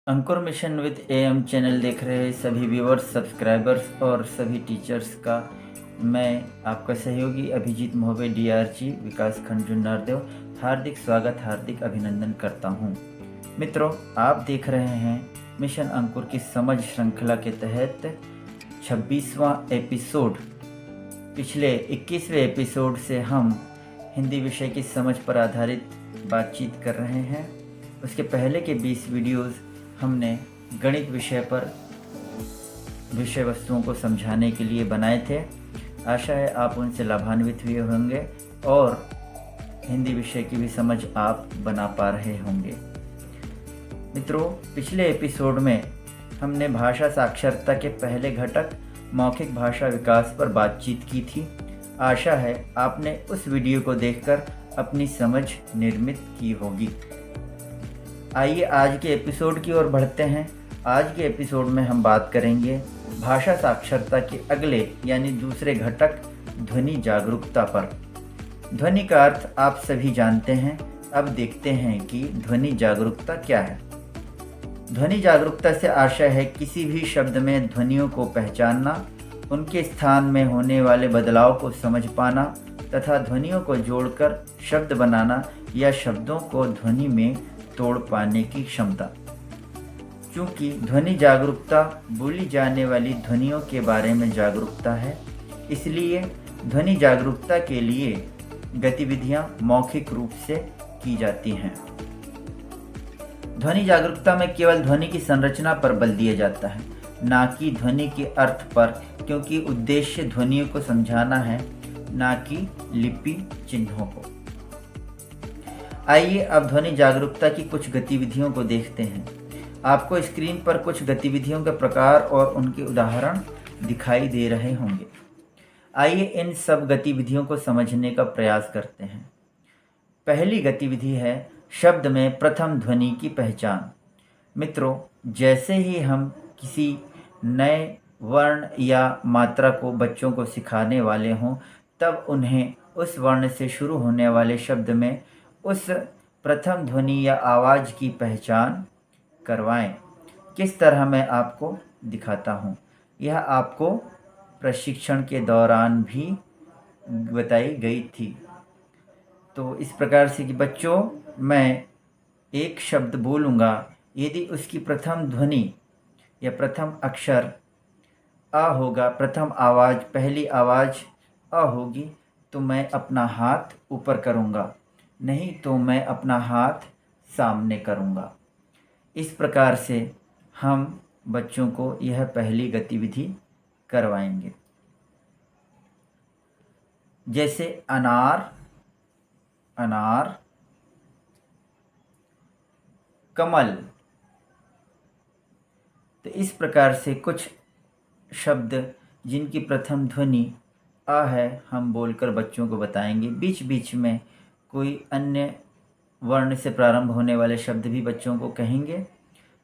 Ankur mission with am channel देख रहे सभी व्यूअर्स, सब्सक्राइबर्स और सभी टीचर्स का मैं आपका सहयोगी अभिजीत मोहबे डीआरजी विकास खंड जुन्नारदेव हार्दिक स्वागत, हार्दिक अभिनंदन करता हूं। मित्रों, आप देख रहे हैं मिशन अंकुर की समझ श्रृंखला के तहत 26वां एपिसोड। पिछले 21वें एपिसोड से हम हिंदी विषय की समझ पर आधारित बातचीत कर रहे हैं। उसके पहले के 20 वीडियोज़ हमने गणित विषय पर विषय वस्तुओं को समझाने के लिए बनाए थे। आशा है आप उनसे लाभान्वित हुए होंगे और हिंदी विषय की भी समझ आप बना पा रहे होंगे। मित्रों, पिछले एपिसोड में हमने भाषा साक्षरता के पहले घटक मौखिक भाषा विकास पर बातचीत की थी। आशा है आपने उस वीडियो को देखकर अपनी समझ निर्मित की होगी। आइए आज के एपिसोड की ओर बढ़ते हैं। आज के एपिसोड में हम बात करेंगे भाषा साक्षरता के अगले यानी दूसरे घटक ध्वनि जागरूकता पर। ध्वनि का अर्थ आप सभी जानते हैं। अब देखते हैं कि ध्वनि जागरूकता क्या है। ध्वनि जागरूकता से आशय है किसी भी शब्द में ध्वनियों को पहचानना, उनके स्थान में होने वाले बदलाव को समझ पाना तथा ध्वनियों को जोड़कर शब्द बनाना या शब्दों को ध्वनि में तोड़ पाने की क्षमता। चूँकि ध्वनि जागरूकता बोली जाने वाली ध्वनियों के बारे में जागरूकता है, इसलिए ध्वनि जागरूकता के लिए गतिविधियां मौखिक रूप से की जाती हैं। ध्वनि जागरूकता में केवल ध्वनि की संरचना पर बल दिया जाता है, ना कि ध्वनि के अर्थ पर, क्योंकि उद्देश्य ध्वनियों को समझाना है, ना कि लिपि चिन्हों को। आइए अब ध्वनि जागरूकता की कुछ गतिविधियों को देखते हैं। आपको स्क्रीन पर कुछ गतिविधियों के प्रकार और उनके उदाहरण दिखाई दे रहे होंगे। आइए इन सब गतिविधियों को समझने का प्रयास करते हैं। पहली गतिविधि है शब्द में प्रथम ध्वनि की पहचान। मित्रों, जैसे ही हम किसी नए वर्ण या मात्रा को बच्चों को सिखाने वाले हों, तब उन्हें उस वर्ण से शुरू होने वाले शब्द में उस प्रथम ध्वनि या आवाज़ की पहचान करवाएं। किस तरह मैं आपको दिखाता हूँ। यह आपको प्रशिक्षण के दौरान भी बताई गई थी। तो इस प्रकार से कि बच्चों, मैं एक शब्द बोलूँगा, यदि उसकी प्रथम ध्वनि या प्रथम अक्षर अ होगा, प्रथम आवाज़, पहली आवाज़ अ होगी, तो मैं अपना हाथ ऊपर करूँगा, नहीं तो मैं अपना हाथ सामने करूँगा। इस प्रकार से हम बच्चों को यह पहली गतिविधि करवाएंगे। जैसे अनार, अनार, कमल। तो इस प्रकार से कुछ शब्द जिनकी प्रथम ध्वनि अ है, हम बोलकर बच्चों को बताएंगे। बीच बीच में कोई अन्य वर्ण से प्रारंभ होने वाले शब्द भी बच्चों को कहेंगे,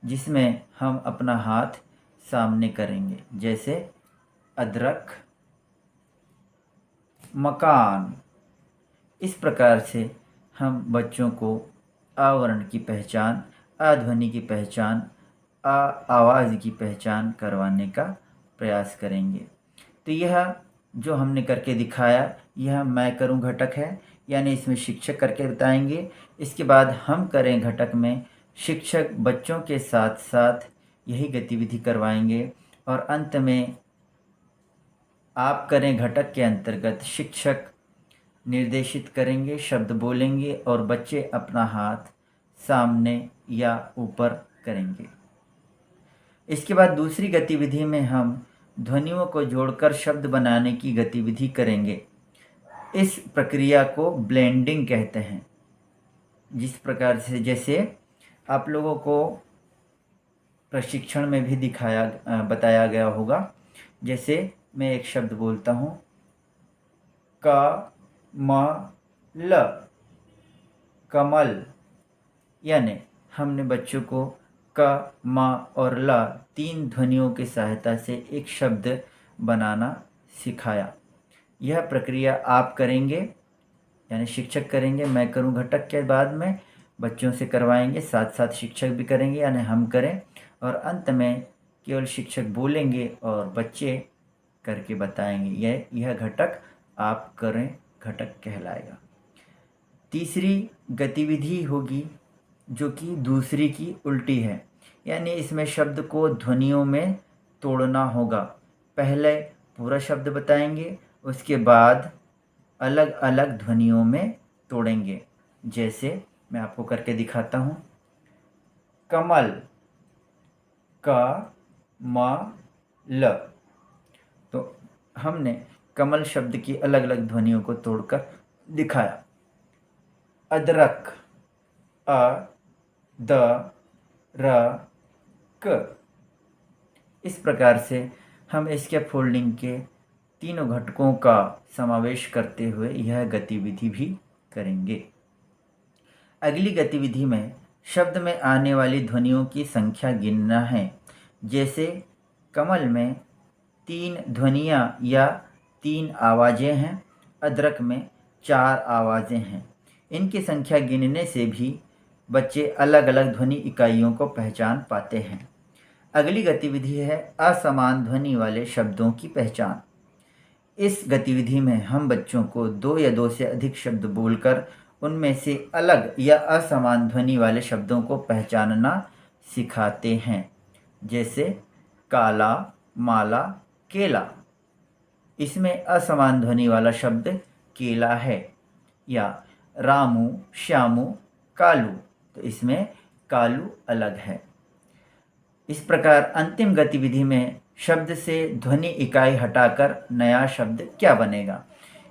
जिसमें हम अपना हाथ सामने करेंगे। जैसे अदरक, मकान। इस प्रकार से हम बच्चों को अ वर्ण की पहचान, अ ध्वनि की पहचान, अ आवाज़ की पहचान करवाने का प्रयास करेंगे। तो यह जो हमने करके दिखाया, यह मैं करूं घटक है, यानी इसमें शिक्षक करके बताएंगे। इसके बाद हम करें घटक में शिक्षक बच्चों के साथ साथ यही गतिविधि करवाएंगे, और अंत में आप करें घटक के अंतर्गत शिक्षक निर्देशित करेंगे, शब्द बोलेंगे और बच्चे अपना हाथ सामने या ऊपर करेंगे। इसके बाद दूसरी गतिविधि में हम ध्वनियों को जोड़कर शब्द बनाने की गतिविधि करेंगे। इस प्रक्रिया को ब्लेंडिंग कहते हैं। जिस प्रकार से, जैसे आप लोगों को प्रशिक्षण में भी बताया गया होगा। जैसे मैं एक शब्द बोलता हूँ, कमल, कमल, यानी हमने बच्चों को क, म और ल तीन ध्वनियों की सहायता से एक शब्द बनाना सिखाया। यह प्रक्रिया आप करेंगे, यानी शिक्षक करेंगे, मैं करूं घटक के बाद में, बच्चों से करवाएंगे, साथ साथ शिक्षक भी करेंगे, यानी हम करें। और अंत में केवल शिक्षक बोलेंगे और बच्चे करके बताएंगे। यह घटक आप करें घटक कहलाएगा। तीसरी गतिविधि होगी जो कि दूसरी की उल्टी है, यानी इसमें शब्द को ध्वनियों में तोड़ना होगा। पहले पूरा शब्द बताएंगे, उसके बाद अलग अलग ध्वनियों में तोड़ेंगे। जैसे मैं आपको करके दिखाता हूँ। कमल, क म ल। तो हमने कमल शब्द की अलग अलग ध्वनियों को तोड़कर दिखाया। अदरक, अ द र क। इस प्रकार से हम स्कैफोल्डिंग के तीनों घटकों का समावेश करते हुए यह गतिविधि भी करेंगे। अगली गतिविधि में शब्द में आने वाली ध्वनियों की संख्या गिनना है। जैसे कमल में 3 ध्वनियाँ या 3 आवाज़ें हैं, अदरक में 4 आवाज़ें हैं। इनकी संख्या गिनने से भी बच्चे अलग अलग ध्वनि इकाइयों को पहचान पाते हैं। अगली गतिविधि है असमान ध्वनि वाले शब्दों की पहचान। इस गतिविधि में हम बच्चों को 2 या 2 से अधिक शब्द बोलकर उनमें से अलग या असमान ध्वनि वाले शब्दों को पहचानना सिखाते हैं। जैसे काला, माला, केला। इसमें असमान ध्वनि वाला शब्द केला है। या रामू, श्यामू, कालू। तो इसमें कालू अलग है। इस प्रकार अंतिम गतिविधि में शब्द से ध्वनि इकाई हटाकर नया शब्द क्या बनेगा।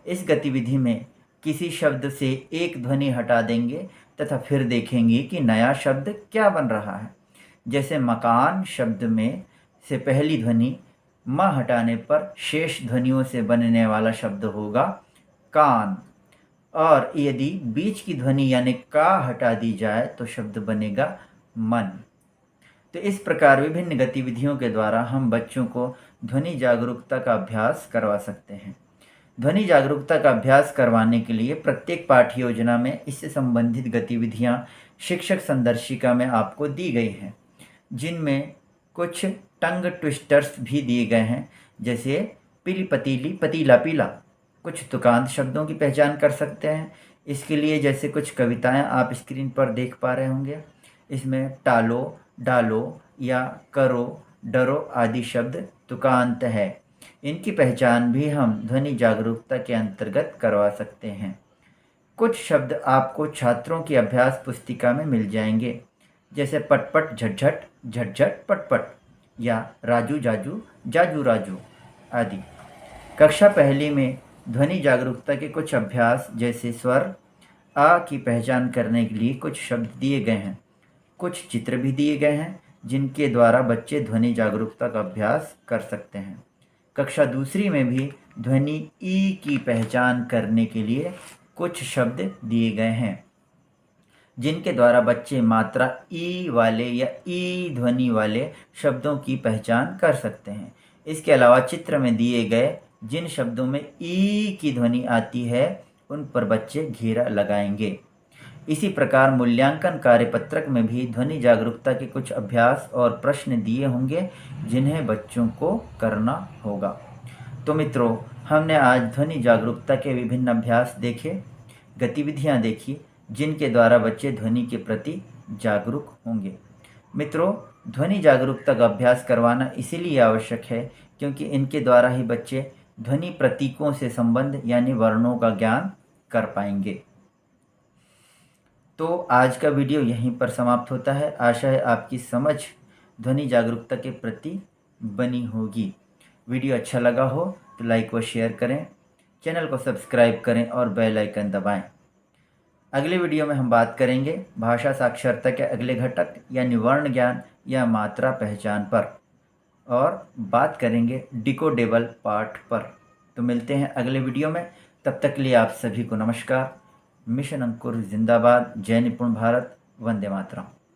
इस गतिविधि में किसी शब्द से एक ध्वनि हटा देंगे तथा फिर देखेंगे कि नया शब्द क्या बन रहा है। जैसे मकान शब्द में से पहली ध्वनि म हटाने पर शेष ध्वनियों से बनने वाला शब्द होगा कान, और यदि बीच की ध्वनि यानी का हटा दी जाए तो शब्द बनेगा मन। तो इस प्रकार विभिन्न गतिविधियों के द्वारा हम बच्चों को ध्वनि जागरूकता का अभ्यास करवा सकते हैं। ध्वनि जागरूकता का अभ्यास करवाने के लिए प्रत्येक पाठ योजना में इससे संबंधित गतिविधियां शिक्षक संदर्शिका में आपको दी गई हैं, जिनमें कुछ टंग ट्विस्टर्स भी दिए गए हैं। जैसे पीली पतीली, पतीला पीला। कुछ तुकांत शब्दों की पहचान कर सकते हैं। इसके लिए जैसे कुछ कविताएं आप स्क्रीन पर देख पा रहे होंगे। इसमें टालो, डालो या करो, डरो आदि शब्द तुकांत है। इनकी पहचान भी हम ध्वनि जागरूकता के अंतर्गत करवा सकते हैं। कुछ शब्द आपको छात्रों की अभ्यास पुस्तिका में मिल जाएंगे। जैसे पटपट, झटझट, झटझट, पटपट। या राजू, जाजू, जाजू, राजू आदि। कक्षा पहली में ध्वनि जागरूकता के कुछ अभ्यास जैसे स्वर आ की पहचान करने के लिए कुछ शब्द दिए गए हैं। कुछ चित्र भी दिए गए हैं जिनके द्वारा बच्चे ध्वनि जागरूकता का अभ्यास कर सकते हैं। कक्षा दूसरी में भी ध्वनि ई की पहचान करने के लिए कुछ शब्द दिए गए हैं, जिनके द्वारा बच्चे मात्रा ई वाले या ई ध्वनि वाले शब्दों की पहचान कर सकते हैं। इसके अलावा चित्र में दिए गए जिन शब्दों में ई की ध्वनि आती है उन पर बच्चे घेरा लगाएंगे। इसी प्रकार मूल्यांकन कार्यपत्रक में भी ध्वनि जागरूकता के कुछ अभ्यास और प्रश्न दिए होंगे जिन्हें बच्चों को करना होगा। तो मित्रों, हमने आज ध्वनि जागरूकता के विभिन्न अभ्यास देखे, गतिविधियां देखी, जिनके द्वारा बच्चे ध्वनि के प्रति जागरूक होंगे। मित्रों, ध्वनि जागरूकता का अभ्यास करवाना इसीलिए आवश्यक है क्योंकि इनके द्वारा ही बच्चे ध्वनि प्रतीकों से संबंध यानी वर्णों का ज्ञान कर पाएंगे। तो आज का वीडियो यहीं पर समाप्त होता है। आशा है आपकी समझ ध्वनि जागरूकता के प्रति बनी होगी। वीडियो अच्छा लगा हो तो लाइक व शेयर करें, चैनल को सब्सक्राइब करें और बेल आइकन दबाएं। अगले वीडियो में हम बात करेंगे भाषा साक्षरता के अगले घटक यानी वर्ण ज्ञान या मात्रा पहचान पर, और बात करेंगे डिकोडेबल पाठ पर। तो मिलते हैं अगले वीडियो में। तब तक के लिए आप सभी को नमस्कार। मिशन अंकुर जिंदाबाद। जय निपुण भारत। वंदे मातरम।